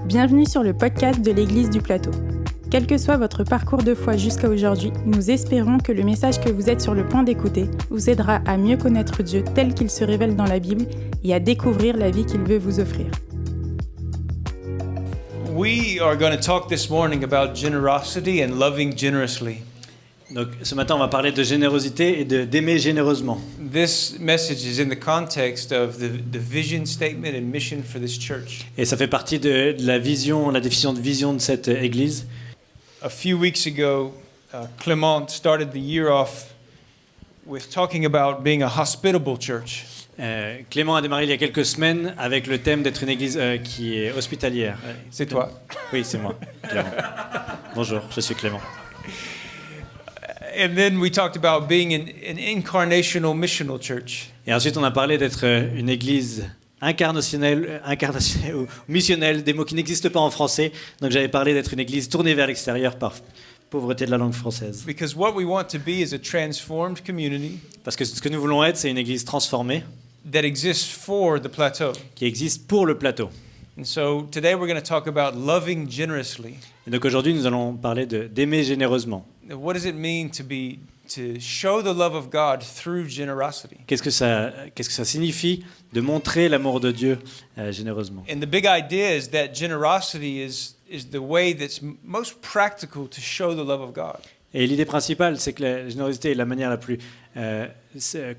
Bienvenue sur le podcast de l'Église du Plateau. Quel que soit votre parcours de foi jusqu'à aujourd'hui, nous espérons que le message que vous êtes sur le point d'écouter vous aidera à mieux connaître Dieu tel qu'il se révèle dans la Bible et à découvrir la vie qu'il veut vous offrir. We are going to talk this morning about generosity and loving generously. Donc, ce matin, on va parler de générosité et d'aimer généreusement. This message is in the context of the vision statement and mission for this church. Et ça fait partie de la vision, la définition de vision de cette église. A few weeks ago, Clement started the year off with talking about being a hospitable church. Clément a démarré il y a quelques semaines avec le thème d'être une église qui est hospitalière. C'est toi? Oui, c'est moi, Clément. Bonjour, je suis Clément. And then we talked about being an incarnational missional church. Et ensuite, on a parlé d'être une église incarnationnelle ou missionnelle, des mots qui n'existent pas en français. Donc j'avais parlé d'être une église tournée vers l'extérieur par pauvreté de la langue française. Because what we want to be is a transformed community. Parce que ce que nous voulons être, c'est une église transformée That exists for the plateau. qui existe pour le plateau. And so today we're going to talk about loving generously. Et donc aujourd'hui, nous allons parler d'aimer généreusement. What does it mean to show the love of God through generosity? Qu'est-ce que ça signifie de montrer l'amour de Dieu généreusement? And the big idea is that generosity is the way that's most practical to show the love of God. Et l'idée principale, c'est que la générosité est la manière la plus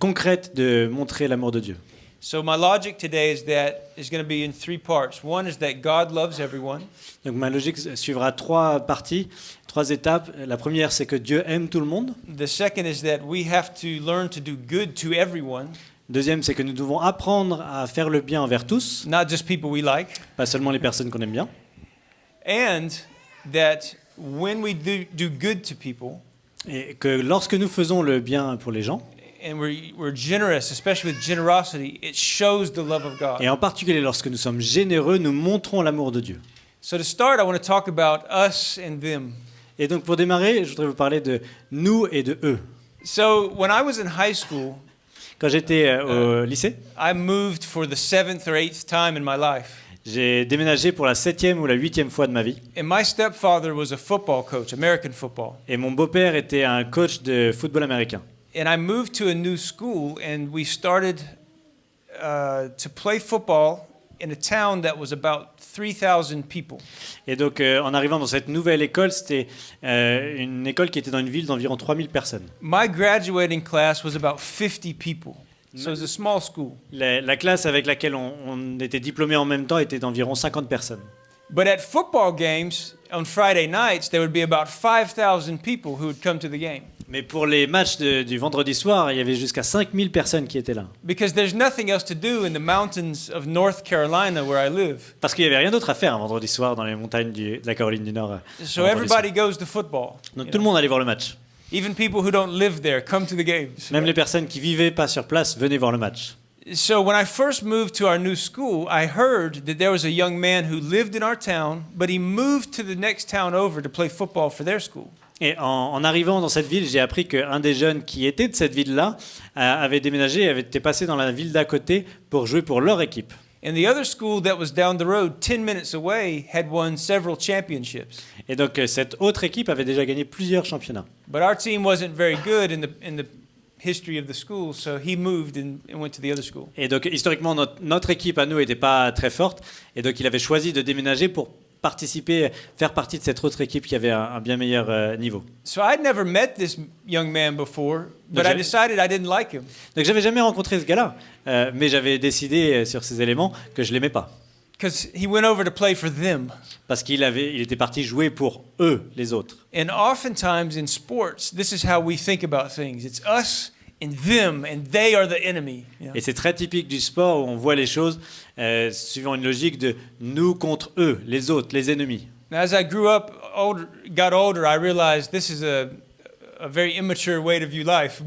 concrète de montrer l'amour de Dieu. So my logic today is going to be in three parts. One is that God loves everyone. Donc ma logique suivra trois parties, trois étapes. La première, c'est que Dieu aime tout le monde. The second is that we have to learn to do good to everyone. Deuxième, c'est que nous devons apprendre à faire le bien envers tous, Not just people we like. pas seulement les personnes qu'on aime bien. And that when we do good to people, Et que lorsque nous faisons le bien pour les gens, and we're generous, especially with generosity, it shows the love of God. et en particulier lorsque nous sommes généreux, nous montrons l'amour de Dieu. So to start, I want to talk about us and them. Et donc pour démarrer, je voudrais vous parler de nous et de eux. So when I was in high school, Quand j'étais au lycée, I moved for the 7th or 8th time in my life. j'ai déménagé pour la 7e ou la 8e fois de ma vie. And my stepfather was a football coach, American football. Et mon beau-père était un coach de football américain. And I moved to a new school, and we started to play football in a town that was about 3,000 people. Et donc en arrivant dans cette nouvelle école, c'était une école qui était dans une ville d'environ 3000 personnes. My graduating class was about 50 people. So it was a small school. La classe avec laquelle on était diplômés en même temps était d'environ 50 personnes. But at football games on Friday nights, there would be about 5,000 people who would come to the game. Mais pour les matchs du vendredi soir, il y avait jusqu'à 5000 personnes qui étaient là. Because there's nothing else to do in the mountains of North Carolina where I live. Parce qu'il n'y avait rien d'autre à faire un vendredi soir dans les montagnes de la Caroline du Nord. So everybody goes to football. Donc tout le monde allait voir le match. Even people who don't live there come to the games. Même les personnes qui vivaient pas sur place venaient voir le match. So when I first moved to our new school, I heard that there was a young man who lived in our town, but he moved to the next town over to play football for their school. Et en arrivant dans cette ville, j'ai appris qu'un des jeunes qui était de cette ville-là avait déménagé et avait été passé dans la ville d'à côté pour jouer pour leur équipe. And the other school that was down the road, 10 minutes away, had won several championships. Et donc cette autre équipe avait déjà gagné plusieurs championnats. But our team wasn't very good in the history of the school, so he moved and went to the other school. Et donc historiquement, notre équipe à nous n'était pas très forte. Et donc il avait choisi de déménager pour faire partie de cette autre équipe qui avait un bien meilleur niveau. So I'd never met this young man before, but I decided I didn't like him. Donc j'avais jamais rencontré ce gars-là, mais j'avais décidé sur ces éléments que je l'aimais pas. Because he went over to play for them. Parce il était parti jouer pour eux, les autres. And oftentimes in sports, this is how we think about things. It's us and them, and they are the enemy. You know? Et c'est très typique du sport où on voit les choses suivant une logique de nous contre eux, les autres, les ennemis. Now, as I got older, I realized this is a very immature way to view life.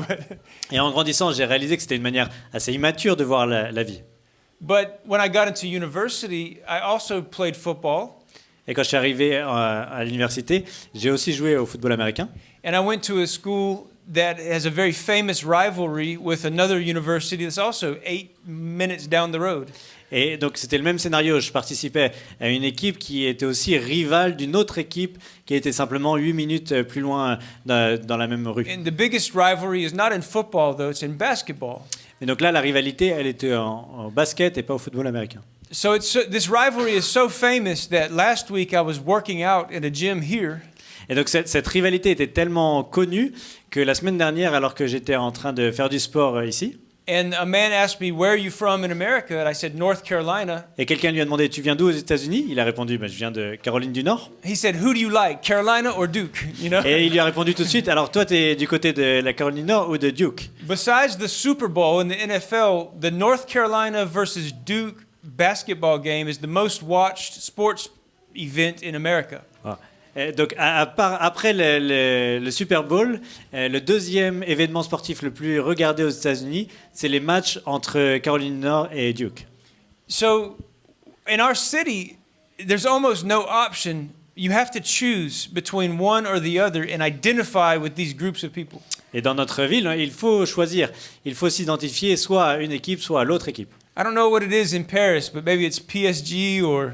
Et en grandissant, j'ai réalisé que c'était une manière assez immature de voir la vie. But when I got into university, I also played football. Et quand je suis arrivé à l'université, j'ai aussi joué au football américain. And I went to a school that has a very famous rivalry with another university that's also 8 minutes down the road. Et donc c'était le même scénario. Je participais à une équipe qui était aussi rivale d'une autre équipe qui était simplement 8 minutes plus loin dans la même rue. And the biggest rivalry is not in football, though, it's in basketball. Et donc là, la rivalité, elle était en basket et pas au football américain. So this rivalry is so famous that last week I was working out in a gym here. Et donc cette rivalité était tellement connue que la semaine dernière, alors que j'étais en train de faire du sport ici, And a man asked me, "Where are you from in America?" And I said, "North Carolina." et quelqu'un lui a demandé, tu viens d'où aux États-Unis? Il a répondu, je viens de Caroline du Nord. He said, "Who do you like, Carolina or Duke?" You know. Et il lui a répondu tout de suite, alors toi, tu es du côté de la Caroline du Nord ou de Duke? Besides the Super Bowl and the NFL, the North Carolina versus Duke basketball game is the most watched sports event in America. Et donc après le Super Bowl, le deuxième événement sportif le plus regardé aux États-Unis, c'est les matchs entre Caroline du Nord et Duke. So, in our city, there's almost no option. You have to choose between one or the other and identify with these groups of people. Et dans notre ville, il faut choisir, il faut s'identifier soit à une équipe, soit à l'autre équipe. I don't know what it is in Paris, but maybe it's PSG or,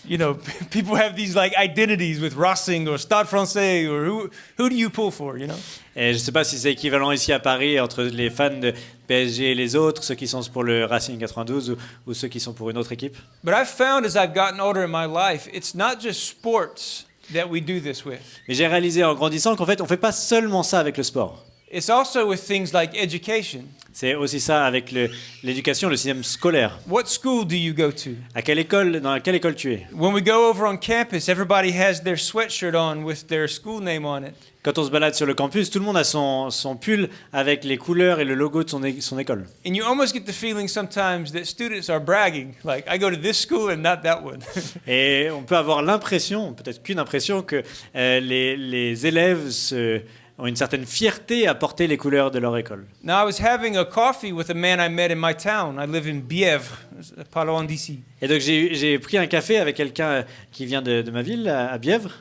you know, people have these like identities with Racing or Stade Français or who do you pull for, you know? Et je ne sais pas si c'est équivalent ici à Paris entre les fans de PSG et les autres, ceux qui sont pour le Racing 92 ou ceux qui sont pour une autre équipe. But I've found as I've gotten older in my life, it's not just sports that we do this with. Mais j'ai réalisé en grandissant qu'en fait, on ne fait pas seulement ça avec le sport. It's also with things like education. C'est aussi ça avec l'éducation, le système scolaire. What school do you go to? Dans quelle école tu es? When we go over on campus, everybody has their sweatshirt on with their school name on it. Quand on se balade sur le campus, tout le monde a son pull avec les couleurs et le logo de son école. And you almost get the feeling sometimes that students are bragging, like, I go to this school and not that one. Et on peut avoir l'impression, peut-être qu'une impression, que les élèves ont une certaine fierté à porter les couleurs de leur école. Now, I was having a coffee with a man I met in my town. I live in Bièvre, pas loin d'ici. Et donc j'ai pris un café avec quelqu'un qui vient de ma ville, à Bièvre.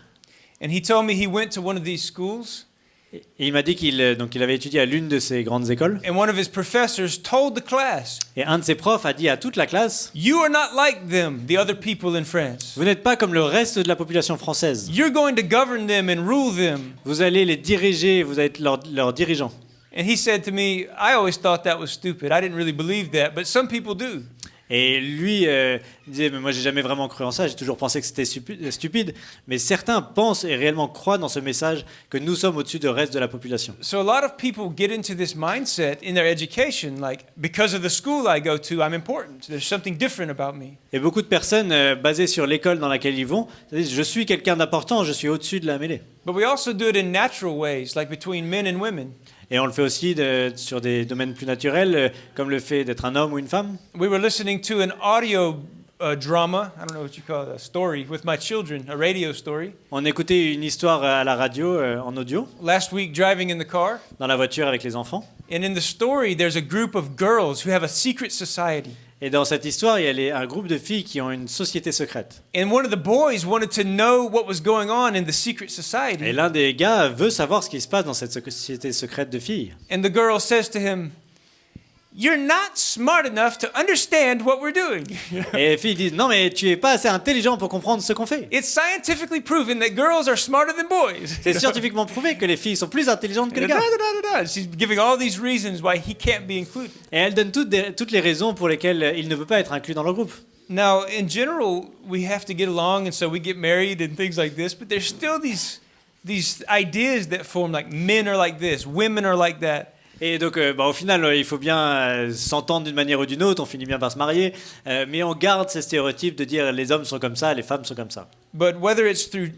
And he told me he went to one of these schools. Et il m'a dit qu'il avait étudié à l'une de ces grandes écoles. And one of his professors told the class, Et un de ses profs a dit à toute la classe, "You are not like them, the other people in France. vous n'êtes pas comme le reste de la population française. You're going to govern them and rule them." Vous allez les diriger, vous allez être leurs dirigeants. And he said to me, "I always thought that was stupid. I didn't really believe that, but some people do." Et lui disait, mais moi j'ai jamais vraiment cru en ça, j'ai toujours pensé que c'était stupide, mais certains pensent et réellement croient dans ce message que nous sommes au-dessus du reste de la population. So a lot of people get into this mindset in their education, like, because of the school I go to, I'm important. There's something different about me. Et beaucoup de personnes basées sur l'école dans laquelle ils vont, disent, je suis quelqu'un d'important, je suis au-dessus de la mêlée. But we also do it in natural ways, like between men and women. Et on le fait aussi sur des domaines plus naturels, comme le fait d'être un homme ou une femme. We were listening to an audio drama, I don't know what you call it, a story with my children, a radio story. On écoutait une histoire à la radio, en audio, Last week, driving in the car. dans la voiture avec les enfants. And in the story, there's a group of girls who have a secret society. Et dans cette histoire, il y a un groupe de filles qui ont une société secrète. And one of the boys wanted to know what was going on in the secret Et society. l'un des gars veut savoir ce qui se passe dans cette société secrète de filles. And the girl says to him, "You're not smart enough to understand what we're doing." Et les filles disent, non mais tu es pas assez intelligent pour comprendre ce qu'on fait. It's scientifically proven that girls are smarter than boys. C'est scientifiquement prouvé que les filles sont plus intelligentes que les Da, gars. da, da, da. She's giving all these reasons why he can't be included. Et elle donne toutes les raisons pour lesquelles il ne veut pas être inclus dans leur groupe. Now, in general, we have to get along, and so we get married and things like this. But there's still these ideas that form, like men are like this, women are like that. Et donc, au final, il faut bien s'entendre d'une manière ou d'une autre, on finit bien par se marier, mais on garde ces stéréotypes de dire les hommes sont comme ça, les femmes sont comme ça. But whether it's through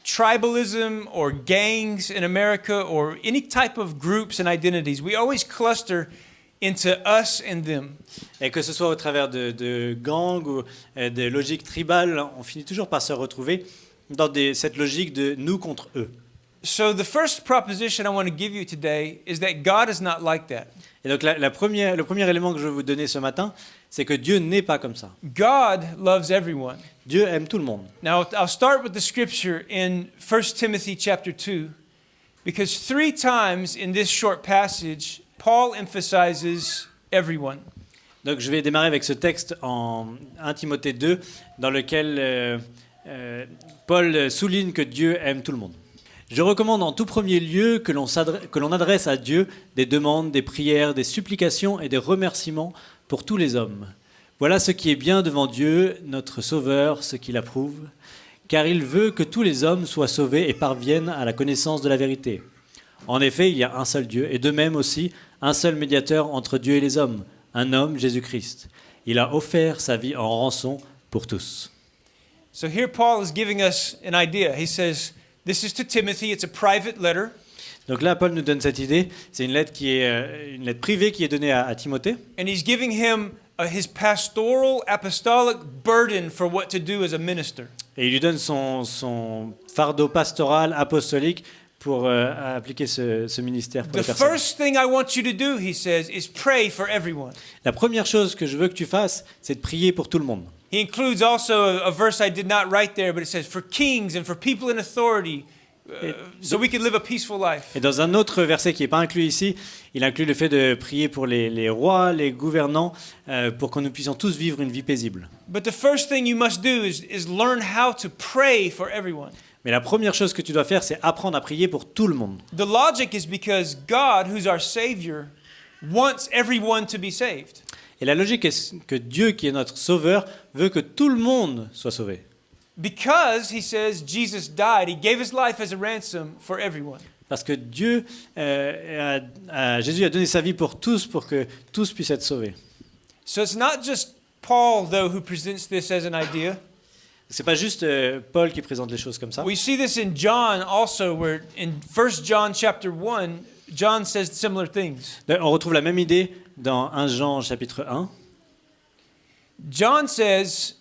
tribalism or gangs in America or any type of groups and identities, we always cluster into us and them. Et que ce soit au travers de gangs ou de logiques tribales, on finit toujours par se retrouver dans cette logique de nous contre eux. So the first proposition I want to give you today is that God is not like that. Et donc le premier élément que je vais vous donner ce matin, c'est que Dieu n'est pas comme ça. God loves everyone. Dieu aime tout le monde. Now I'll start with the scripture in 1 Timothy chapter 2, because 3 times in this short passage Paul emphasizes everyone. Donc je vais démarrer avec ce texte en 1 Timothée 2, dans lequel Paul souligne que Dieu aime tout le monde. Je recommande en tout premier lieu que l'on adresse à Dieu des demandes, des prières, des supplications et des remerciements pour tous les hommes. Voilà ce qui est bien devant Dieu, notre Sauveur, ce qu'il approuve, car il veut que tous les hommes soient sauvés et parviennent à la connaissance de la vérité. En effet, il y a un seul Dieu, et de même aussi un seul médiateur entre Dieu et les hommes, un homme, Jésus-Christ. Il a offert sa vie en rançon pour tous. So here Paul is giving us an idea. He says, this is to Timothy, it's a private letter. Donc là, Paul nous donne cette idée. C'est une lettre une lettre privée qui est donnée à Timothée. And he's giving him his pastoral, apostolic burden for what to do as a minister. Et il lui donne son fardeau pastoral, apostolique, pour appliquer ce ministère pour The les personnes. first thing I want you to do, he says, is pray for everyone. La première chose que je veux que tu fasses, c'est de prier pour tout le monde. He includes also a verse I did not write there, but it says, for kings and for people in authority, so we can live a peaceful life. Et dans un autre verset qui n'est pas inclus ici, il inclut le fait de prier pour les rois, les gouvernants, pour que nous puissions tous vivre une vie paisible. But the first thing you must do is learn how to pray for everyone. Mais la première chose que tu dois faire, c'est apprendre à prier pour tout le monde. The logic is because God, who's our Savior, wants everyone to be saved. Et la logique est que Dieu, qui est notre Sauveur, veut que tout le monde soit sauvé. Because, he says, Jesus died, he gave his life as a ransom for everyone. Parce que Dieu, Jésus a donné sa vie pour tous, pour que tous puissent être sauvés. So it's not just Paul, though, who presents this as an idea. C'est pas juste Paul qui présente les choses comme ça. We see this in John also, where in 1 John chapter 1, John says similar things. On retrouve la même idée dans 1 Jean chapitre 1. John says,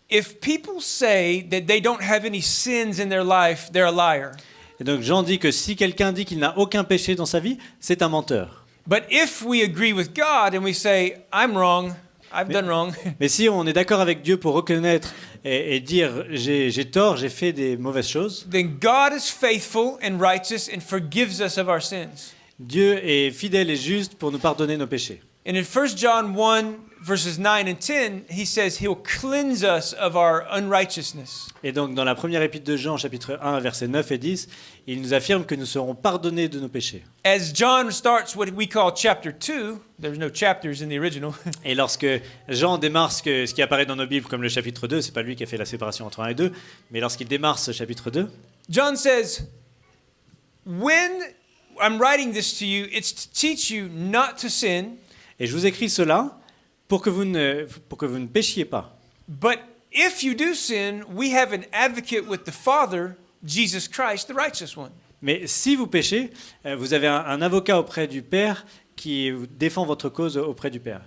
if people say that they don't have any sins in their life, they're a liar. Et donc Jean dit que si quelqu'un dit qu'il n'a aucun péché dans sa vie, c'est un menteur. But if we agree with God and we say, I'm wrong, I've done wrong, Mais si on est d'accord avec Dieu pour reconnaître et dire j'ai tort, j'ai fait des mauvaises choses, then God is faithful and righteous and forgives us of our sins. Dieu est fidèle et juste pour nous pardonner nos péchés. And in 1 John 1, verses 9 and 10, he says he'll cleanse us of our unrighteousness. Et donc dans la première épître de Jean, chapitre 1, versets 9 et 10, il nous affirme que nous serons pardonnés de nos péchés. As John starts what we call chapter 2, there's no chapters in the original. Et lorsque Jean démarre ce qui apparaît dans nos Bibles comme le chapitre 2, c'est pas lui qui a fait la séparation entre 1 et 2, mais lorsqu'il démarre ce chapitre 2, John says, when I'm writing this to you, it's to teach you not to sin, et je vous écris cela pour que vous ne péchiez pas. but if you do sin, we have an advocate with the Father, Jesus Christ, the righteous one. Mais si vous péchez, vous avez un avocat auprès du Père qui défend votre cause auprès du Père,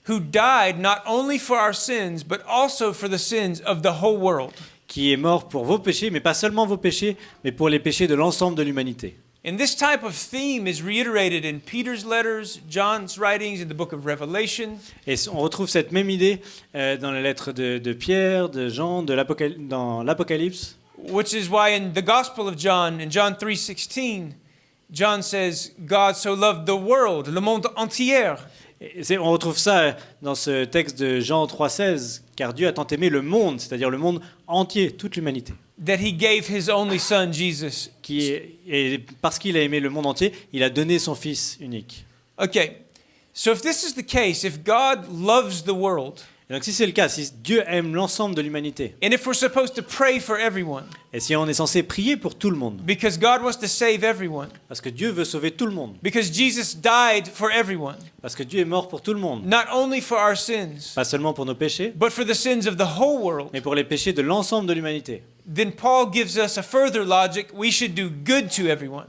Who died not only for our sins, but also for the sins of the whole world. qui est mort pour vos péchés, mais pas seulement vos péchés, mais pour les péchés de l'ensemble de l'humanité. And this type of theme is reiterated in Peter's letters, John's writings, in the book of Revelation. Et on retrouve cette même idée dans les lettres de Pierre, de Jean, dans l'Apocalypse. Which is why in the Gospel of John, in John 3:16, John says, God so loved the world, le monde entier, On retrouve ça dans ce texte de Jean 3,16, car Dieu a tant aimé le monde, c'est-à-dire le monde entier, toute l'humanité. that he gave his only son, Jesus. Et parce qu'il a aimé le monde entier, il a donné son Fils unique. Okay, so if this is the case, if God loves the world, Et donc si c'est le cas, si Dieu aime l'ensemble de l'humanité, and if we're supposed to pray for everyone, et si on est censé prier pour tout le monde, because God wants to save everyone, parce que Dieu veut sauver tout le monde, because Jesus died for everyone, parce que Dieu est mort pour tout le monde, not only for our sins, pas seulement pour nos péchés, but for the sins of the whole world, mais pour les péchés de l'ensemble de l'humanité. then Paul gives us a further logic. We should do good to everyone.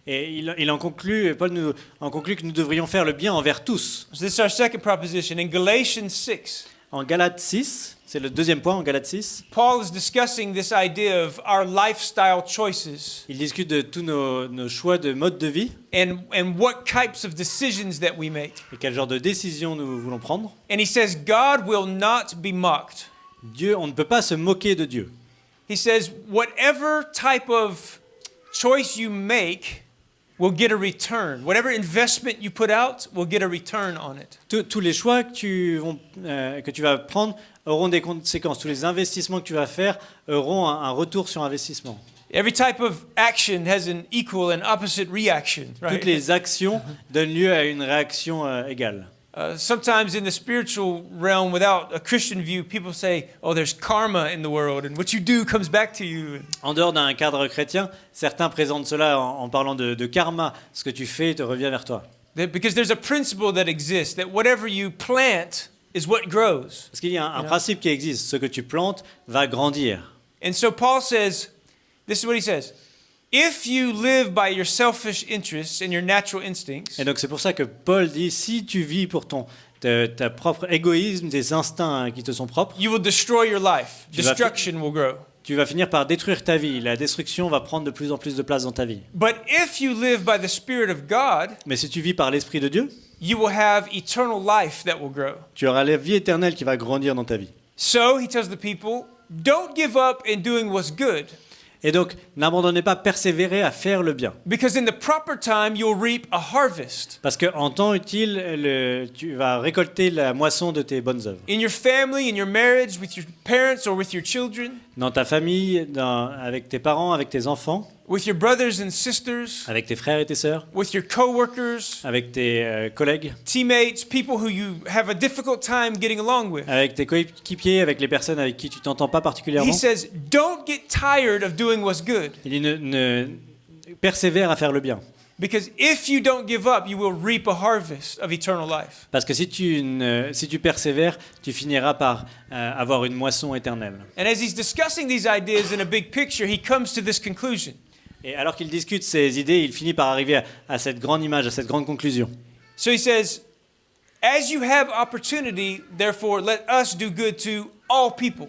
Et il en conclut, Paul en conclut que nous devrions faire le bien envers tous. So this is our second proposition. In Galatians 6, En Galates 6, c'est le deuxième point en Galates 6, Paul is discussing this idea of our lifestyle choices il discute de tous nos choix de mode de vie and what types of decisions that we make. et quel genre de décision nous voulons prendre. And he says, God will not be mocked. Dieu, on ne peut pas se moquer de Dieu. He says, whatever type of choice you make, will get a return. Whatever investment you put out will get a return on it. Tous les choix que tu vas prendre auront des conséquences. Tous les investissements que tu vas faire auront un retour sur investissement. Every type of action has an equal and opposite reaction, right? Toutes les actions donnent lieu à une réaction égale. Sometimes in the spiritual realm, without a Christian view, people say, "Oh, there's karma in the world, and what you do comes back to you." En dehors d'un cadre chrétien, certains présentent cela en parlant de karma. Ce que tu fais te revient vers toi. Because there's a principle that exists that whatever you plant is what grows. Parce qu'il y a un principe qui existe. Ce que tu plantes va grandir. And so Paul says, this is what he says. If you live by your selfish interests and your natural instincts, Et donc c'est pour ça que Paul dit, si tu vis pour ta propre égoïsme, tes instincts qui te sont propres, you will destroy your life. Tu vas Destruction will grow. tu vas finir par détruire ta vie. La destruction va prendre de plus en plus de place dans ta vie. But if you live by the Spirit of God, Mais si tu vis par l'Esprit de Dieu, you will have eternal life that will grow. tu auras la vie éternelle qui va grandir dans ta vie. So he tells the people, don't give up in doing what's good, Et donc, n'abandonnez pas, persévérez à faire le bien. because in the proper time you'll reap a harvest. Parce qu'en temps utile, tu vas récolter la moisson de tes bonnes œuvres. In your family, in your marriage, with your parents or with your children, Dans ta famille, avec tes parents, avec tes enfants, with your brothers and sisters, avec tes frères et tes sœurs, with your coworkers, avec tes collègues, teammates, people who you have a difficult time getting along with. avec tes coéquipiers, avec les personnes avec qui tu t'entends pas particulièrement. He says, don't get tired of doing what's good, Il dit persévère à faire le bien. because if you don't give up, you will reap a harvest of eternal life. Parce que si tu persévères, tu finiras par avoir une moisson éternelle. And as he's discussing these ideas in a big picture, he comes to this conclusion. Et alors qu'il discute ces idées, il finit par arriver à cette grande image, à cette grande conclusion. So he says, as you have opportunity, therefore let us do good to all people.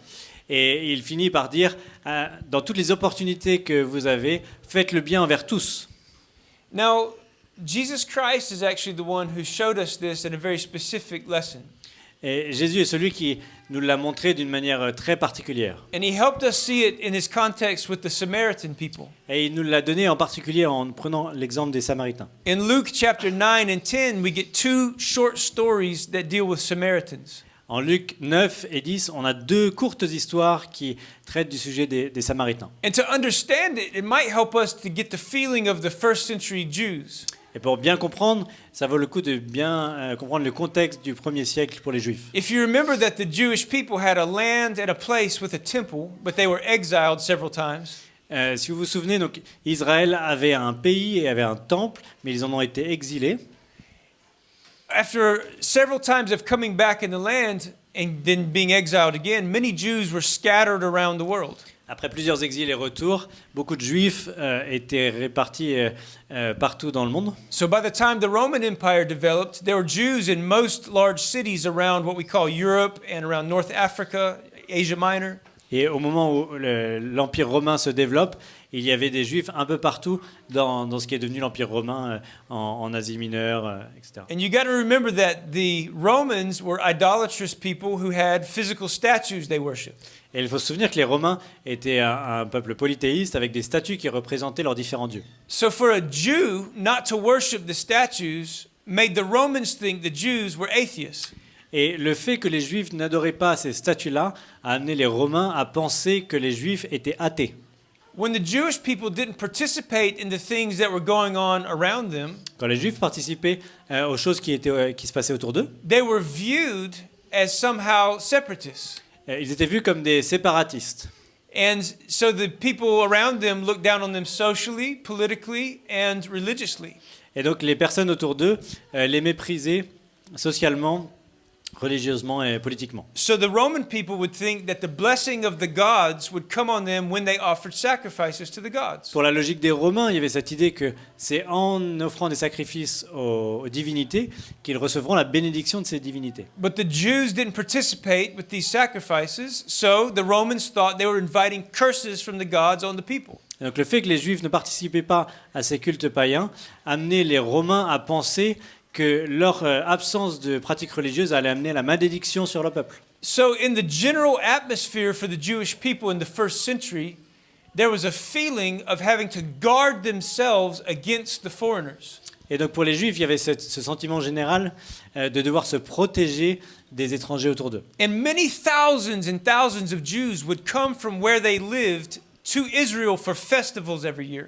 Et il finit par dire, dans toutes les opportunités que vous avez, faites le bien envers tous. Now, Jesus Christ is actually the one who showed us this in a very specific lesson. Et Jésus est celui qui nous l'a montré d'une manière très particulière. And he helped us see it in his context with the Samaritan people. Et il nous l'a donné en particulier en prenant l'exemple des Samaritains. In Luke chapter 9 and 10, we get two short stories that deal with Samaritans. En Luc 9 et 10, on a deux courtes histoires qui traitent du sujet des Samaritains. And to understand it, it might help us to get the feeling of the first century Jews. Et pour bien comprendre, ça vaut le coup de bien comprendre le contexte du premier siècle pour les Juifs. If you remember that the Jewish people had a land and a place with a temple, but they were exiled several times. Si vous vous souvenez, donc, Israël avait un pays et avait un temple, mais ils en ont été exilés. After several times of coming back in the land and then being exiled again, many Jews were scattered around the world. Après plusieurs exils et retours, beaucoup de Juifs étaient répartis partout dans le monde. So by the time the Roman Empire developed, there were Jews in most large cities around what we call Europe and around North Africa, Asia Minor. Et au moment où l'Empire romain se développe, il y avait des Juifs un peu partout dans ce qui est devenu l'Empire romain en Asie mineure, etc. And you got to remember that the Romans were idolatrous people who had physical statues they worshipped. Et il faut se souvenir que les Romains étaient un peuple polythéiste avec des statues qui représentaient leurs différents dieux. So for a Jew not to worship the statues made the Romans think the Jews were atheists. Et le fait que les Juifs n'adoraient pas ces statues-là a amené les Romains à penser que les Juifs étaient athées. When the Jewish people didn't participate in the things that were going on around them, Quand les Juifs participaient aux choses qui se passaient autour d'eux, they were viewed as somehow separatists. ils étaient vus comme des séparatistes. And so the people around them looked down on them socially, politically, and religiously. Et donc les personnes autour d'eux les méprisaient socialement, religieusement et politiquement. So the Roman people would think that the blessing of the gods would come on them when they offered sacrifices to the gods. Pour la logique des Romains, il y avait cette idée que c'est en offrant des sacrifices aux divinités qu'ils recevront la bénédiction de ces divinités. But the Jews didn't participate with these sacrifices, so the Romans thought they were inviting curses from the gods on the people. Et donc le fait que les Juifs ne participaient pas à ces cultes païens amenait les Romains à penser que leur absence de pratique religieuse allait amener la malédiction sur le peuple. So in the general atmosphere for the Jewish people in the first century, there was a feeling of having to guard themselves against the foreigners. Et donc pour les Juifs, il y avait ce sentiment général de devoir se protéger des étrangers autour d'eux. And many thousands and thousands of Jews would come from where they lived to Israel for festivals every year.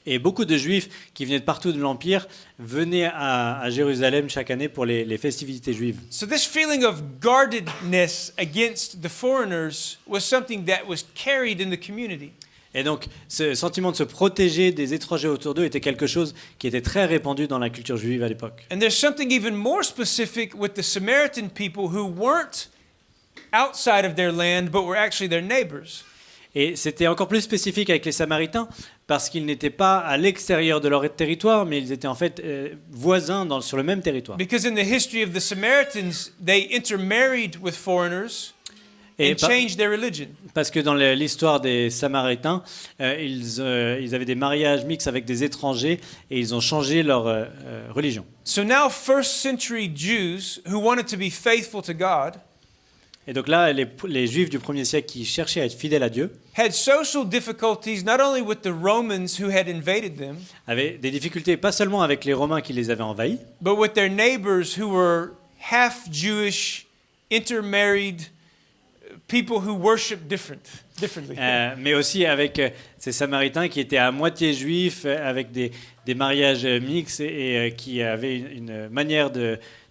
Et beaucoup de Juifs qui venaient de partout de l'Empire venaient à Jérusalem chaque année pour les festivités juives. So this feeling of guardedness against the foreigners was something that was carried in the community. Et donc, ce sentiment de se protéger des étrangers autour d'eux était quelque chose qui était très répandu dans la culture juive à l'époque. And there's something even more specific with the Samaritan people who weren't outside of their land but were actually their neighbors. Et c'était encore plus spécifique avec les Samaritains parce qu'ils n'étaient pas à l'extérieur de leur territoire, mais ils étaient en fait voisins sur le même territoire. Because in the history of the Samaritans, they intermarried with foreigners and changed their religion. Parce que dans l'histoire des Samaritains, ils avaient des mariages mixtes avec des étrangers et ils ont changé leur religion. So now first century Jews who wanted to be faithful to God Et donc là, les Juifs du 1er siècle qui cherchaient à être fidèles à Dieu had social difficulties not only with the Romans who had invaded them, avaient des difficultés pas seulement avec les Romains qui les avaient envahis, but with their neighbors who were half Jewish, intermarried people who worship differently. mais aussi avec ces Samaritains qui étaient à moitié juifs, avec des mariages mixtes et qui avaient une manière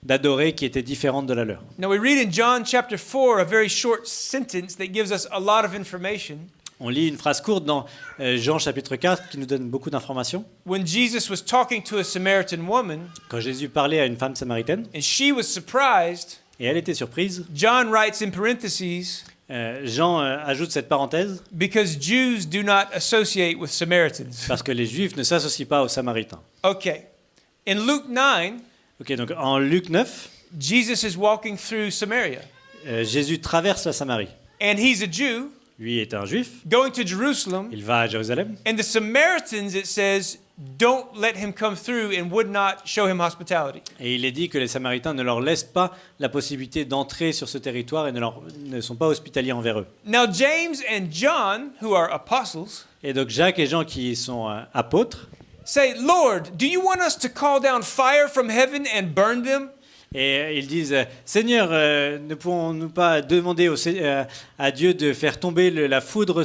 d'adorer qui était différente de la leur. Now we read in John chapter 4 a very short sentence that gives us a lot of information. On lit une phrase courte dans Jean chapitre 4 qui nous donne beaucoup d'informations. When Jesus was talking to a Samaritan woman, Quand Jésus parlait à une femme samaritaine, and she was surprised, et elle était surprise, John writes in parentheses, Jean ajoute cette parenthèse, because Jews do not associate with Samaritans. parce que les Juifs ne s'associent pas aux Samaritains. Okay. In Luke 9, Ok, donc en Luc 9, Jesus is walking through Samaria, Jésus traverse la Samarie. and he's a Jew Lui est un Juif, going to Jerusalem, il va à Jérusalem, and the Samaritans, it says, don't let him come through and would not show him hospitality. et il est dit que les Samaritains ne leur laissent pas la possibilité d'entrer sur ce territoire et ne sont pas hospitaliers envers eux. Now James and John, who are apostles, Et donc Jacques et Jean qui sont apôtres, say, Lord, do you want us to call down fire from heaven and burn them? et ils disent Seigneur, ne pouvons-nous pas demander à Dieu de faire tomber la foudre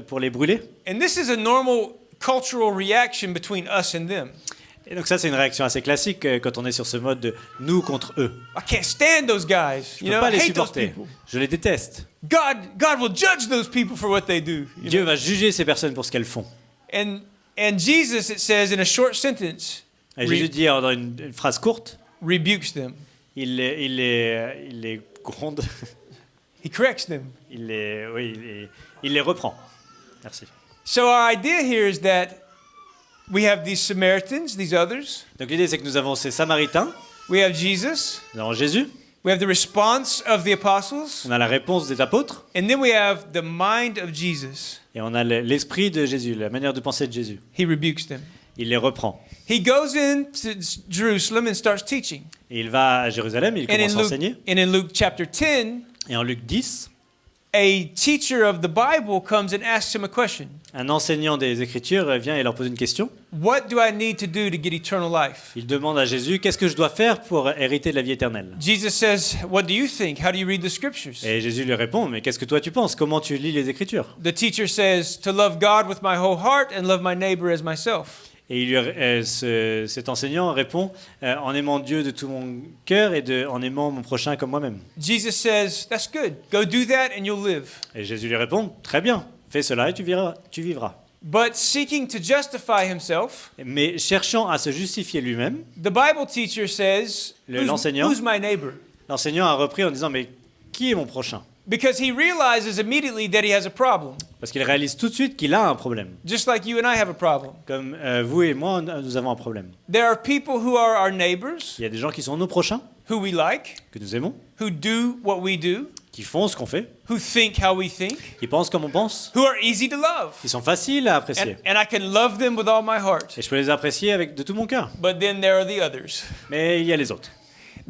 pour les brûler? And this is a normal cultural reaction between us and them. Et donc ça c'est une réaction assez classique quand on est sur ce mode de nous contre eux. I can't stand those guys. Je ne peux pas les supporter. Je les déteste. God will judge those people for what they do. Dieu va juger ces personnes pour ce qu'elles font. And Jesus, it says in a short sentence, Et Jésus dit dans une phrase courte, rebukes them. il les gronde, He corrects them. il les reprend. Merci. So our idea here is that we have these Samaritans, these others. Donc l'idée c'est que nous avons ces Samaritains, We have Jesus. nous avons Jésus, We have the response of the apostles. on a la réponse des apôtres, And then we have the mind of Jesus. et on a l'esprit de Jésus, la manière de penser de Jésus. He rebukes them. Il les reprend. He goes into Jerusalem and starts teaching. Et il va à Jérusalem, il commence à enseigner. And in Luke chapter 10, Et en Luc 10, a teacher of the Bible comes and asks him a question. un enseignant des Écritures vient et leur pose une question. What do I need to do to get eternal life? Il demande à Jésus, qu'est-ce que je dois faire pour hériter de la vie éternelle? Jesus says, what do you think? How do you read the scriptures? Et Jésus lui répond, mais qu'est-ce que toi tu penses? Comment tu lis les Écritures? The teacher says, to love God with my whole heart and love my neighbor as myself. Et cet enseignant répond, en aimant Dieu de tout mon cœur et en aimant mon prochain comme moi-même. Jesus says, that's good. Go do that and you'll live. Et Jésus lui répond, très bien, fais cela et tu vivras. But seeking to justify himself, Mais cherchant à se justifier lui-même, the Bible teacher says, l'enseignant. who's my neighbor? l'enseignant a repris en disant, mais qui est mon prochain? Because he realizes immediately that he has a problem, Parce qu'il réalise tout de suite qu'il a un problème. just like you and I have a problem. Comme vous et moi, nous avons un problème. There are people who are our neighbors, Il y a des gens qui sont nos prochains, who we like, que nous aimons, who do what we do, qui font ce qu'on fait, who think how we think, qui pensent comme on pense, who are easy to love. qui sont faciles à apprécier. And I can love them with all my heart. Et je peux les apprécier de tout mon cœur. But then there are the others. Mais il y a les autres.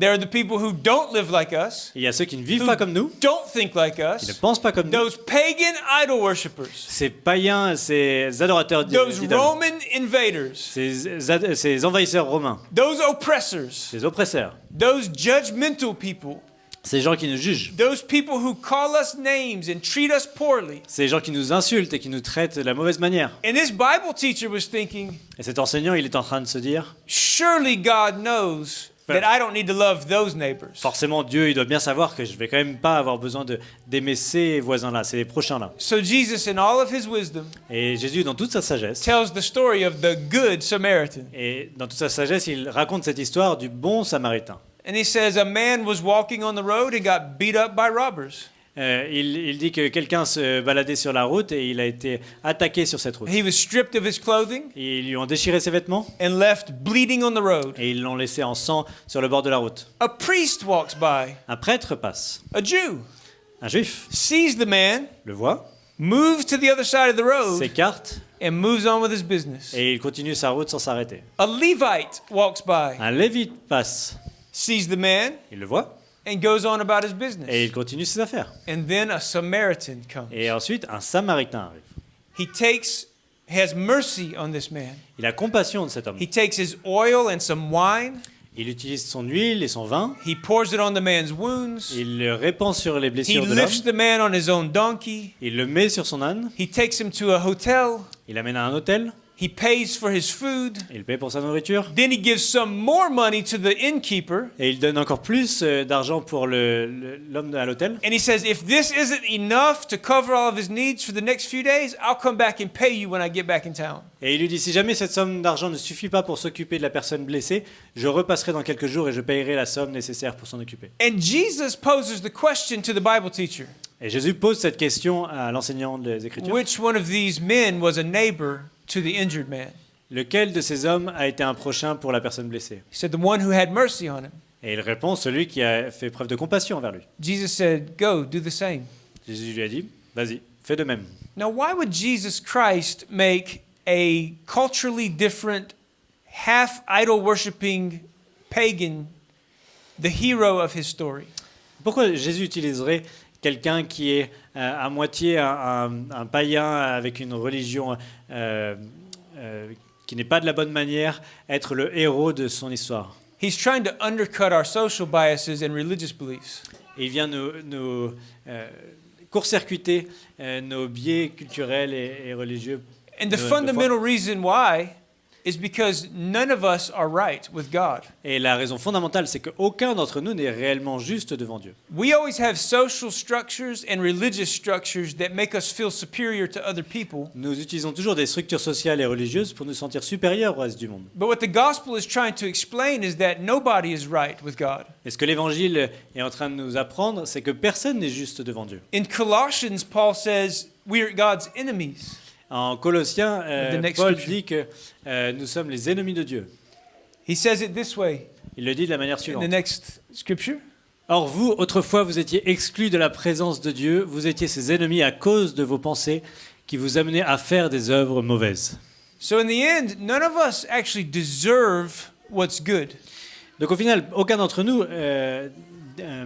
There are the people who don't live like us, Il y a ceux qui ne vivent who pas comme nous, don't think like qui ne us, pensent pas comme nous. those pagan idol worshippers, Ces païens, ces adorateurs those d'idoles, Roman invaders, ces envahisseurs romains, those oppressors, ces oppresseurs, those judgmental people, ces gens qui nous jugent, those people who call us names and treat us poorly. ces gens qui nous insultent et qui nous traitent de la mauvaise manière. And this Bible teacher was thinking, Et cet enseignant, il est en train de se dire, surely God knows that I don't need to love those neighbors. forcément Dieu, il doit bien savoir que je vais quand même pas avoir besoin d'aimer ces voisins-là, ces prochains-là. So Jesus, in all of his wisdom, Et Jésus, dans toute sa sagesse, tells the story of the good Samaritan. et dans toute sa sagesse, il raconte cette histoire du bon Samaritain. And he says a man was walking on the road and got beat up by robbers. Il dit que quelqu'un se baladait sur la route et il a été attaqué sur cette route. He was stripped of his clothing Et ils lui ont déchiré ses vêtements and left bleeding on the road. et ils l'ont laissé en sang sur le bord de la route. A priest walks by, Un prêtre passe, a Jew, un juif sees the man, le voit, moves to the other side of the road, s'écarte and moves on with his business. et il continue sa route sans s'arrêter. A Levite walks by, Un lévite passe, sees the man, il le voit and goes on about his et business. il continue ses affaires. And then a Samaritan comes. Et ensuite, un Samaritain arrive. Has mercy on this man. Il a compassion de cet homme. He takes his oil and some wine. Il utilise son huile et son vin. He pours it on the man's wounds. Il le répand sur les He blessures de lifts l'homme. the man on his own donkey. Il le met sur son âne. He takes him to a hotel. Il l'amène à un hôtel. He pays for his food. Il paye pour sa nourriture. Then he gives some more money to the innkeeper. Et il donne encore plus d'argent pour l'homme à l'hôtel. And he says, if this isn't enough to cover all of his needs for the next few days, I'll come back and pay you when I get back in town. Et il lui dit, si jamais cette somme d'argent ne suffit pas pour s'occuper de la personne blessée, je repasserai dans quelques jours et je payerai la somme nécessaire pour s'en occuper. And Jesus poses the question to the Bible teacher. Et Jésus pose cette question à l'enseignant des Écritures. Which one of these men was a neighbor to the injured man? Lequel de ces hommes a été un prochain pour la personne blessée? He said, the one who had mercy on him. Et il répond, celui qui a fait preuve de compassion envers lui. Jesus said, go, do the same. Jésus lui a dit, vas-y, fais de même. Now, why would Jesus Christ make a culturally different, half idol worshiping pagan the hero of his story? Pourquoi Jésus utiliserait quelqu'un qui est à moitié un païen avec une religion qui n'est pas de la bonne manière, être le héros de son histoire? He's trying to undercut our social biases and religious beliefs. Et il vient nous court-circuiter nos biais culturels et religieux. And the de foi. fundamental reason why is because none of us are right with God. Et la raison fondamentale, c'est qu'aucun d'entre nous n'est réellement juste devant Dieu. We always have social structures and religious structures that make us feel superior to other people. Nous utilisons toujours des structures sociales et religieuses pour nous sentir supérieurs au reste du monde. But what the gospel is trying to explain is that nobody is right with God. Et ce que l'Évangile est en train de nous apprendre, c'est que personne n'est juste devant Dieu. In Colossians, Paul says we are God's enemies. En Colossiens, The next Paul scripture. dit que nous sommes les ennemis de Dieu. He says it this way Il le dit de la manière in the suivante. next scripture. Or vous, autrefois, vous étiez exclus de la présence de Dieu, vous étiez ses ennemis à cause de vos pensées qui vous amenaient à faire des œuvres mauvaises. So in the end, none of us actually deserve what's good. Donc au final, aucun d'entre nous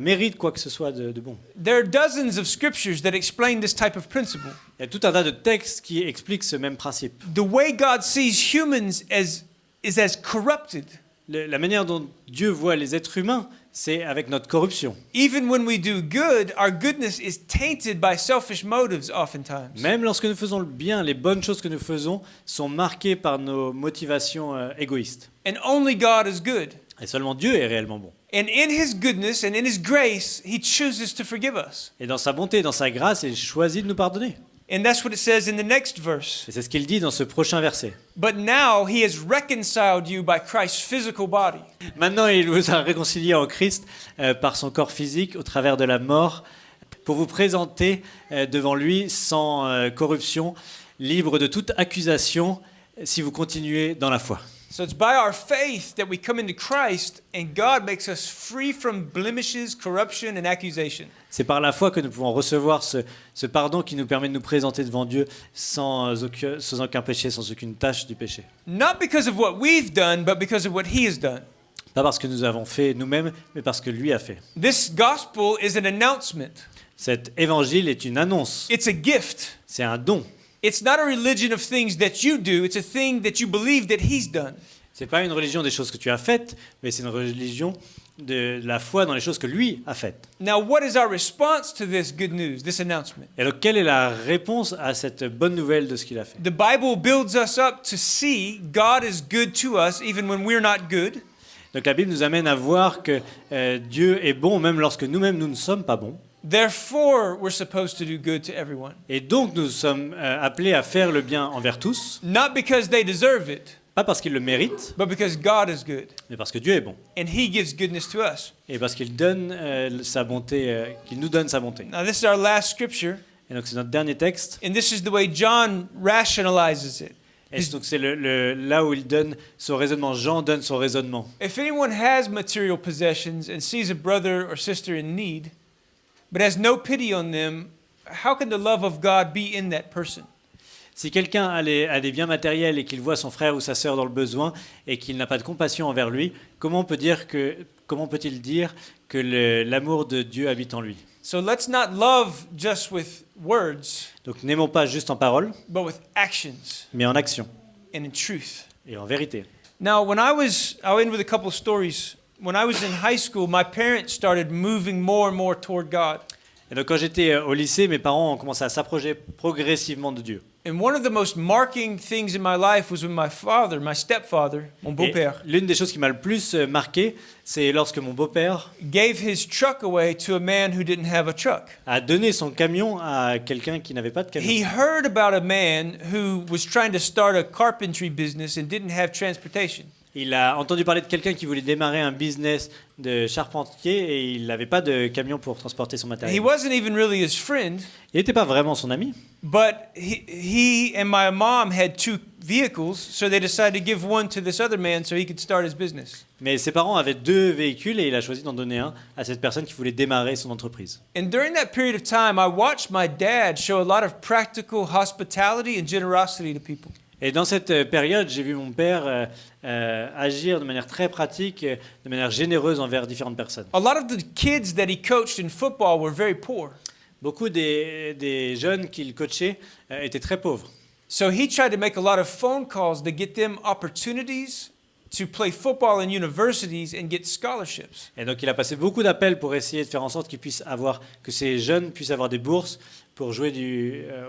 mérite quoi que ce soit de bon. There are dozens of scriptures that explain this type of principle. Il y a tout un tas de textes qui expliquent ce même principe. The way God sees humans is as corrupted. La manière dont Dieu voit les êtres humains, c'est avec notre corruption. Even when we do good, our goodness is tainted by selfish motives oftentimes. Même lorsque nous faisons le bien, les bonnes choses que nous faisons sont marquées par nos motivations égoïstes. And only God is good. Et seulement Dieu est réellement bon. And in his goodness and in his grace, he chooses to forgive us. Et dans sa bonté et dans sa grâce, il choisit de nous pardonner. And that's what it says in the next verse. Et c'est ce qu'il dit dans ce prochain verset. But now he has reconciled you by Christ's physical body. Maintenant, il vous a réconcilié en Christ par son corps physique au travers de la mort pour vous présenter devant lui sans corruption, libre de toute accusation si vous continuez dans la foi. So it's by our faith that we come into Christ and God makes us free from blemishes, corruption and accusation. C'est par la foi que nous pouvons recevoir ce pardon qui nous permet de nous présenter devant Dieu sans aucun péché, sans aucune tâche du péché. Not because of what we've done, but because of what he has done. Pas parce que nous avons fait nous-mêmes, mais parce que lui a fait. This gospel is an announcement. Cet évangile est une annonce. It's a gift. C'est un don. It's not a religion of things that you do. It's a thing that you believe that he's done. C'est pas une religion des choses que tu as faites, mais c'est une religion de la foi dans les choses que lui a faites. Now, what is our response to this good news, this announcement? Et donc, quelle est la réponse à cette bonne nouvelle de ce qu'il a fait? The Bible builds us up to see God is good to us even when we're not good. Donc, la Bible nous amène à voir que Dieu est bon, même lorsque nous-mêmes, nous ne sommes pas bons. Therefore, we're supposed to do good to everyone. Et donc, nous sommes appelés à faire le bien envers tous, Not because they deserve it, pas parce qu'ils le méritent, but because God is good. mais parce que Dieu est bon. And he gives goodness to us. Et parce qu'il donne sa bonté, qu'il nous donne sa bonté. Now, this is our last scripture, Et donc, c'est notre dernier texte. and this is the way John rationalizes it. Et donc, c'est là où il donne son raisonnement. Jean donne son raisonnement. If anyone has material possessions and sees a brother or sister in need, but has no pity on them, how can the love of God be in that person? Si quelqu'un a des biens matériels et qu'il voit son frère ou sa sœur dans le besoin et qu'il n'a pas de compassion envers lui, comment peut-il dire que l'amour de Dieu habite en lui? So let's not love just with words, Donc n'aimons pas juste en parole, but with actions mais en action and in truth. et en vérité. Now, I'll end with a couple of stories. When I was in high school, my parents started moving more and more toward God. Et donc quand j'étais au lycée, mes parents ont commencé à s'approcher progressivement de Dieu. And one of the most marking things in my life was when my father, my stepfather, mon Et beau-père, l'une des choses qui m'a le plus marqué, c'est lorsque mon beau-père gave his truck away to a man who didn't have a truck. a donné son camion à quelqu'un qui n'avait pas de He camion. heard about a man who was trying to start a carpentry business and didn't have transportation. Il a entendu parler de quelqu'un qui voulait démarrer un business de charpentier et il n'avait pas de camion pour transporter son He matériel. wasn't even really his friend, Il n'était pas vraiment son ami, but he and my mom had two vehicles, so they decided to give one to this other man so he could start his business. mais ses parents avaient 2 véhicules et il a choisi d'en donner un à cette personne qui voulait démarrer son entreprise. And during that period of time, I watched my dad show a lot of practical hospitality and generosity to people. Et dans cette période, j'ai vu mon père agir de manière très pratique, de manière généreuse envers différentes personnes. A lot of the kids that he coached in football were very poor. Beaucoup des jeunes qu'il coachait étaient très pauvres. So he tried to make a lot of phone calls to get them opportunities to play football in universities and get scholarships. Et donc il a passé beaucoup d'appels pour essayer de faire en sorte que ces jeunes puissent avoir des bourses pour jouer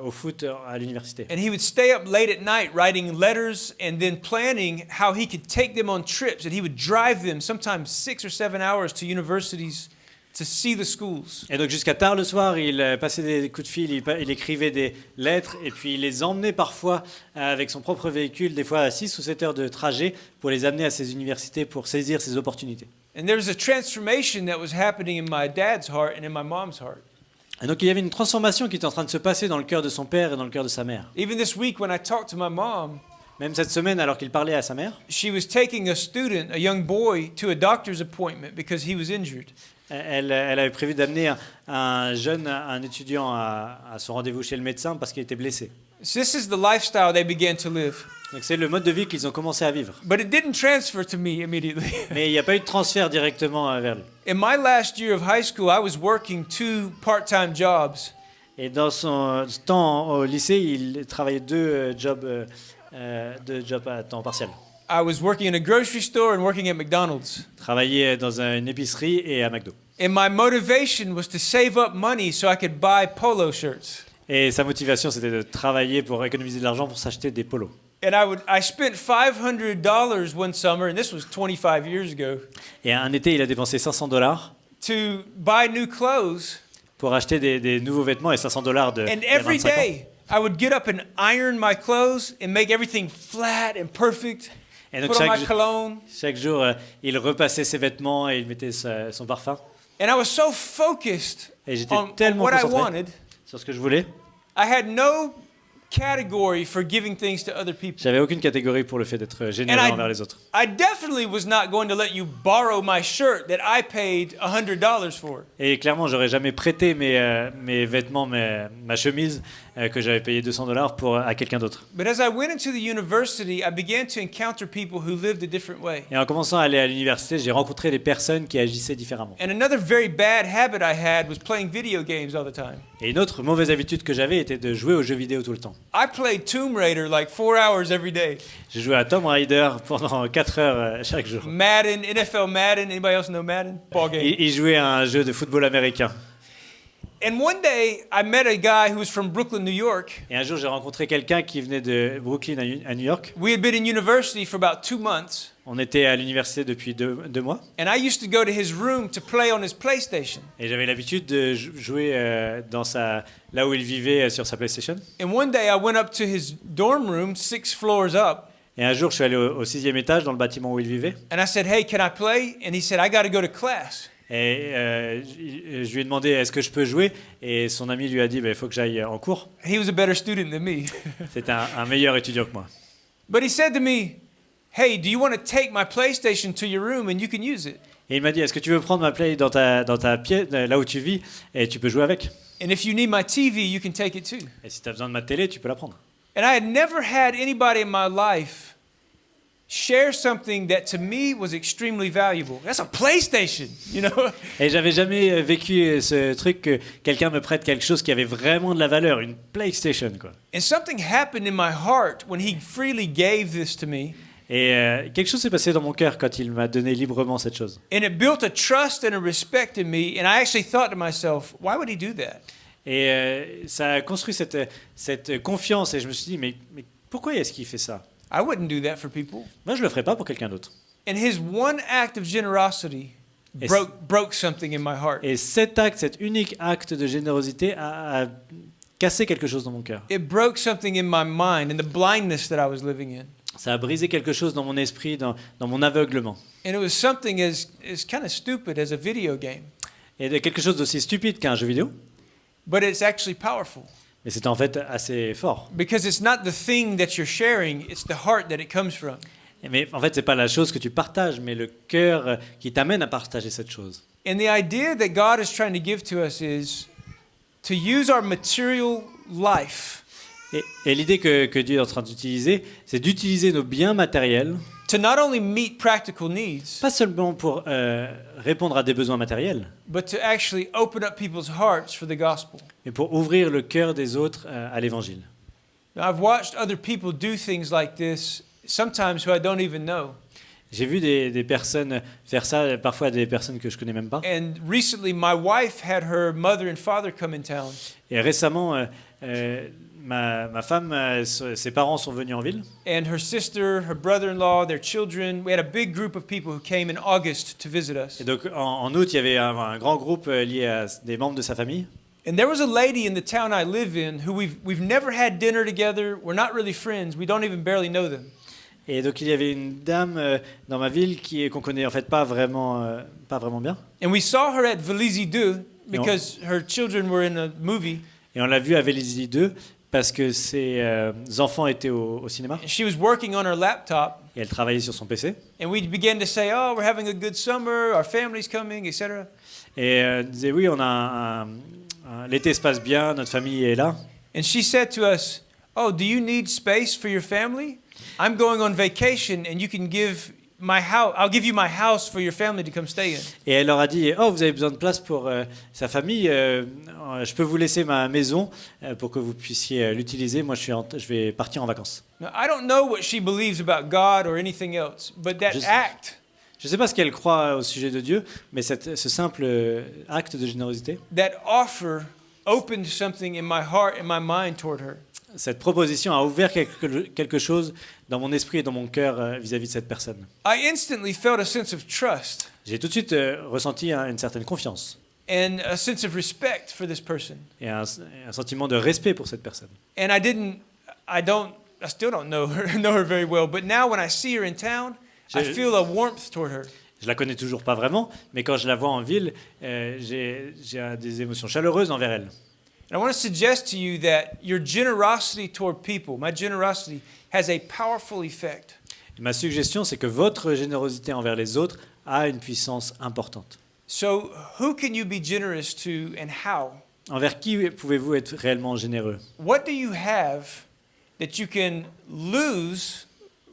au foot à l'université. And he would stay up late at night writing letters and then planning how he could take them on trips. And he would drive them sometimes 6 or 7 hours to universities to see the schools. Et donc jusqu'à tard le soir, il passait des coups de fil, il écrivait des lettres et puis il les emmenait parfois avec son propre véhicule, des fois à 6 ou 7 heures de trajet pour les amener à ces universités pour saisir ces opportunités. And there was a transformation that was happening in my dad's heart and in my mom's heart. Et donc il y avait une transformation qui était en train de se passer dans le cœur de son père et dans le cœur de sa mère. Even this week when I talked to my mom, Même cette semaine, alors qu'il parlait à sa mère, she was taking a student, a young boy, to a doctor's appointment because he was injured. elle avait prévu d'amener un étudiant à son rendez-vous chez le médecin parce qu'il était blessé. So this is the lifestyle they began to live. Donc c'est le mode de vie qu'ils ont commencé à vivre. But it didn't transfer to me immediately. Mais il n'y a pas eu de transfert directement vers lui. In my last year of high school, I was working 2 part-time jobs. Et dans son temps au lycée, il travaillait 2 jobs à temps partiel. I was working in a grocery store and working at McDonald's. Travaillait dans une épicerie et à McDo. And my motivation was to save up money so I could buy polo shirts. Et sa motivation, c'était de travailler pour économiser de l'argent pour s'acheter des polos. And I spent $500 one summer, and this was 25 years ago, Et un été, il a dépensé $500 to buy new clothes. pour acheter des nouveaux vêtements et $500 de And il y a every 25 ans. day, I would get up and iron my clothes and make everything flat and perfect. Et donc Put on my chaque cologne. jour, il repassait ses vêtements et il mettait son parfum. And I was so focused Et j'étais on tellement what I concentré wanted. sur ce que je voulais. I had no category for giving things to other people. J'avais aucune catégorie pour le fait d'être généreux And I- envers les autres. I definitely was not going to let you borrow my shirt that I paid $100 for. Et clairement, j'aurais jamais prêté mes vêtements, ma chemise que j'avais payé $200 à quelqu'un d'autre. But as I went into the university, I began to encounter people who lived a different way. Et en commençant à aller à l'université, j'ai rencontré des personnes qui agissaient différemment. And another very bad habit I had was playing video games all the time. Et une autre mauvaise habitude que j'avais était de jouer aux jeux vidéo tout le temps. I played Tomb Raider like 4 hours every day. J'ai joué à Tomb Raider pendant 4 heures chaque jour. Madden, NFL Madden. Anybody else know Madden? Ball game. Il jouait à un jeu de football américain. And one day, I met a guy who was from Brooklyn, New York. Et un jour, j'ai rencontré quelqu'un qui venait de Brooklyn à New York. We had been in university for about 2 months. On était à l'université depuis deux mois. And I used to go to his room to play on his PlayStation. Et j'avais l'habitude de jouer là où il vivait sur sa PlayStation. And one day, I went up to his dorm room, 6 floors up. Et un jour, je suis allé au 6e étage dans le bâtiment où il vivait. And I said, "Hey, can I play?" And he said, "I got to go to class." Et je lui ai demandé est-ce que je peux jouer. Et son ami lui a dit il faut que j'aille en cours. He was a better student than me. C'est un meilleur étudiant que moi. But he said to me, "Hey, do you want to take my PlayStation to your room and you can use it? Et il m'a dit est-ce que tu veux prendre ma play dans ta pièce, là où tu vis, et tu peux jouer avec. And if you need my TV, you can take it too." Et si tu as besoin de ma télé, tu peux la prendre. And I had never had anybody in my life share something that to me was extremely valuable. That's a PlayStation, you know? Et j'avais jamais vécu ce truc que quelqu'un me prête quelque chose qui avait vraiment de la valeur, une PlayStation quoi. And something happened in my heart when he freely gave this to me. Et quelque chose s'est passé dans mon cœur quand il m'a donné librement cette chose. And it built a trust and a respect in me. And I actually thought to myself, why would he do that? Et ça a construit cette confiance et je me suis dit mais pourquoi est-ce qu'il fait ça? I wouldn't do that for people. Moi je le ferais pas pour quelqu'un d'autre. And his one act of generosity Et broke something in my heart. Et cet unique acte de générosité a cassé quelque chose dans mon cœur. It broke something in my mind and the blindness that I was living in. Ça a brisé quelque chose dans mon esprit, dans mon aveuglement. And it was something as kind of stupid as a video game. Et de quelque chose d'aussi stupide qu'un jeu vidéo, But it's actually powerful. mais c'est en fait assez fort. Because it's not the thing that you're sharing, it's the heart that it comes from. Mais en fait, c'est pas la chose que tu partages, mais le cœur qui t'amène à partager cette chose. And the idea that God is trying to give to us is to use our material life Et l'idée que Dieu est en train d'utiliser, c'est d'utiliser nos biens matériels, to not only meet practical needs, pas seulement pour répondre à des besoins matériels, but to actually open up people's hearts for the gospel. mais pour ouvrir le cœur des autres à l'évangile. Now, I've watched other people do things like this, sometimes who I don't even know. J'ai vu des personnes faire ça, parfois des personnes que je connais même pas. And recently, my wife had her mother and father come in town. Et récemment, ma femme, ses parents sont venus en ville. And her sister, her brother-in-law, their children. We had a big group of people who came in August to visit us. Et donc en août, il y avait un grand groupe lié à des membres de sa famille. And there was a lady in the town I live in who we've never had dinner together. We're not really friends. We don't even barely know them. Et donc il y avait une dame dans ma ville qu'on connaît en fait pas vraiment bien. And we saw her at Vélizy 2 because her children were in a movie. Et on l'a vue à Vélizy 2 parce que ses enfants étaient au cinéma. And she was working on her laptop. Et elle travaillait sur son PC. And we began to say, "Oh, we're having a good summer. Our family's coming, etc." Et elle disait oui, on a l'été se passe bien, notre famille est là. And she said to us, "Oh, do you need space for your family? I'm going on vacation, and you can give my house. I'll give you my house for your family to come stay in." Et elle leur a dit oh vous avez besoin de place pour sa famille, je peux vous laisser ma maison pour que vous puissiez l'utiliser. Moi je vais partir en vacances. Now, I don't know what she believes about God or anything else, but that act, Je ne sais pas ce qu'elle croit au sujet de Dieu, mais ce simple acte de générosité, that offer, opened something in my heart and my mind toward her. cette proposition a ouvert quelque chose dans mon esprit et dans mon cœur vis-à-vis de cette personne. I instantly felt a sense of trust J'ai tout de suite ressenti une certaine confiance and a sense of respect for this person. et un sentiment de respect pour cette personne. And I still don't know her very well, but now when I see her in town, I feel a warmth toward her. Je la connais toujours pas vraiment, mais quand je la vois en ville, j'ai des émotions chaleureuses envers elle. And I want to suggest to you that your generosity toward people, my generosity, has a powerful effect. Ma suggestion, c'est que votre générosité envers les autres a une puissance importante. So, who can you be generous to and how? Envers qui pouvez-vous être réellement généreux? What do you have that you can lose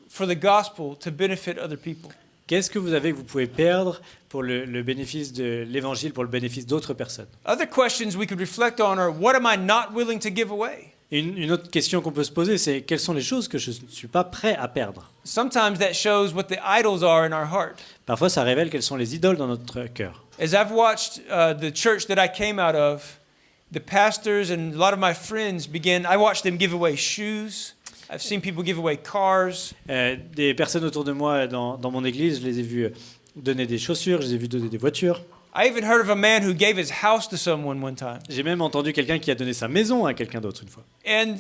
for the gospel to benefit other people? Qu'est-ce que vous avez que vous pouvez perdre pour le bénéfice de l'évangile, pour le bénéfice d'autres personnes? Other questions we could reflect on are, what am I not willing to give away? Une autre question qu'on peut se poser, c'est quelles sont les choses que je ne suis pas prêt à perdre? Sometimes that shows what the idols are in our heart. Parfois, ça révèle quelles sont les idoles dans notre cœur. As I've watched the church that I came out of, the pastors and a lot of my friends I watched them give away shoes. I've seen people give away cars. Des personnes autour de moi dans mon église, je les ai vues donner des chaussures, je les ai vues donner des voitures. I even heard of a man who gave his house to someone one time. J'ai même entendu quelqu'un qui a donné sa maison à quelqu'un d'autre une fois. And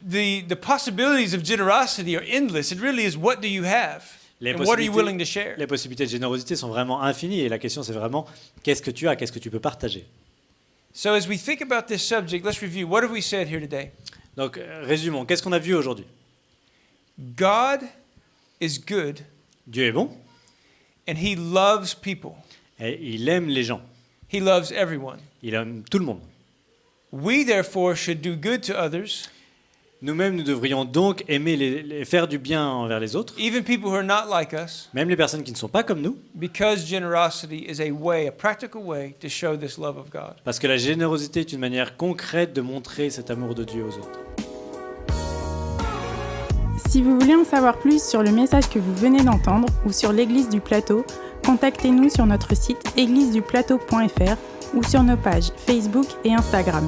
the possibilities of generosity are endless. It really is, what do you have? And what are you willing to share? Les possibilités de générosité sont vraiment infinies et la question c'est vraiment qu'est-ce que tu as, qu'est-ce que tu peux partager. So as we think about this subject, let's review. What have we said here today? Donc résumons, qu'est-ce qu'on a vu aujourd'hui? God is good Dieu est bon and he loves people. et il aime les gens. He loves everyone. Il aime tout le monde. We therefore should do good to others, Nous-mêmes, nous devrions donc aimer faire du bien envers les autres, even people who are not like us, même les personnes qui ne sont pas comme nous, because generosity is a practical way to show this love of God. parce que la générosité est une manière concrète de montrer cet amour de Dieu aux autres. Si vous voulez en savoir plus sur le message que vous venez d'entendre ou sur l'Église du Plateau, contactez-nous sur notre site égliseduplateau.fr ou sur nos pages Facebook et Instagram.